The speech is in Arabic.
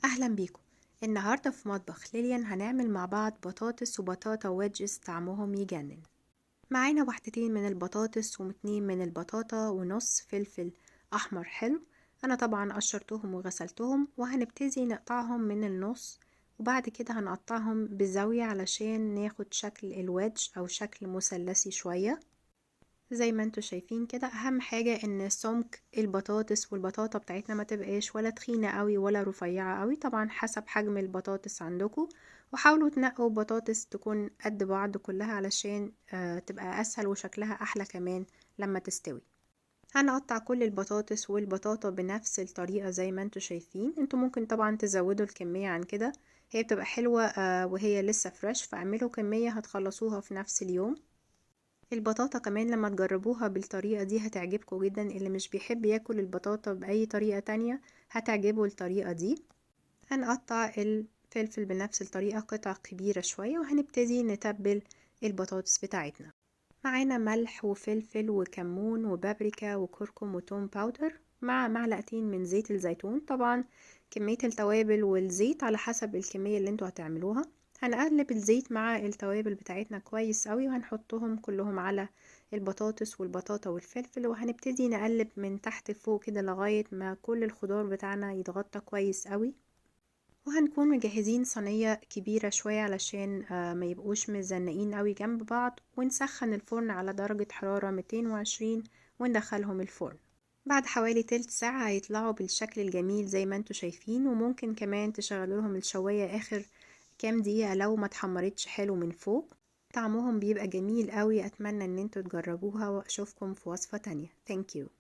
أهلا بيكم. النهاردة في مطبخ ليليان هنعمل مع بعض بطاطس وبطاطا ويدجز طعمهم يجنن. معانا واحدتين من البطاطس واتنين من البطاطا ونص فلفل أحمر حلو. أنا طبعا قشرتهم وغسلتهم وهنبتدي نقطعهم من النص، وبعد كده هنقطعهم بزاوية علشان ناخد شكل الويدج أو شكل مثلثي شوية زي ما انتوا شايفين كده. اهم حاجة ان سمك البطاطس والبطاطا بتاعتنا ما تبقاش ولا تخينة قوي ولا رفيعة قوي، طبعا حسب حجم البطاطس عندكم. وحاولوا تنقوا بطاطس تكون قد بعض كلها علشان تبقى اسهل وشكلها احلى كمان لما تستوي. هنقطع كل البطاطس والبطاطا بنفس الطريقة زي ما انتوا شايفين. انتوا ممكن طبعا تزودوا الكمية عن كده، هي بتبقى حلوة وهي لسه فريش، فاعملوا كمية هتخلصوها في نفس اليوم. البطاطا كمان لما تجربوها بالطريقة دي هتعجبكم جدا، اللي مش بيحب ياكل البطاطا بأي طريقة تانية هتعجبه الطريقة دي. هنقطع الفلفل بنفس الطريقة قطع كبيرة شوية، وهنبتدي نتبل البطاطس بتاعتنا. معانا ملح وفلفل وكمون وبابريكا وكركم وتوم باودر مع معلقتين من زيت الزيتون. طبعا كمية التوابل والزيت على حسب الكمية اللي انتوا هتعملوها. هنقلب الزيت مع التوابل بتاعتنا كويس قوي، وهنحطهم كلهم على البطاطس والبطاطا والفلفل، وهنبتدي نقلب من تحت لفوق كده لغاية ما كل الخضار بتاعنا يتغطى كويس قوي. وهنكون مجهزين صينية كبيرة شوية علشان ما يبقوش مزنقين قوي جنب بعض، ونسخن الفرن على درجة حرارة 220 وندخلهم الفرن. بعد حوالي تلت ساعة هيطلعوا بالشكل الجميل زي ما انتوا شايفين. وممكن كمان تشغلوا لهم الشواية اخر كام دقيقة لو ما اتحمرتش حلو من فوق. طعمهم بيبقى جميل قوي. اتمنى ان انتوا تجربوها واشوفكم في وصفة تانية. Thank you.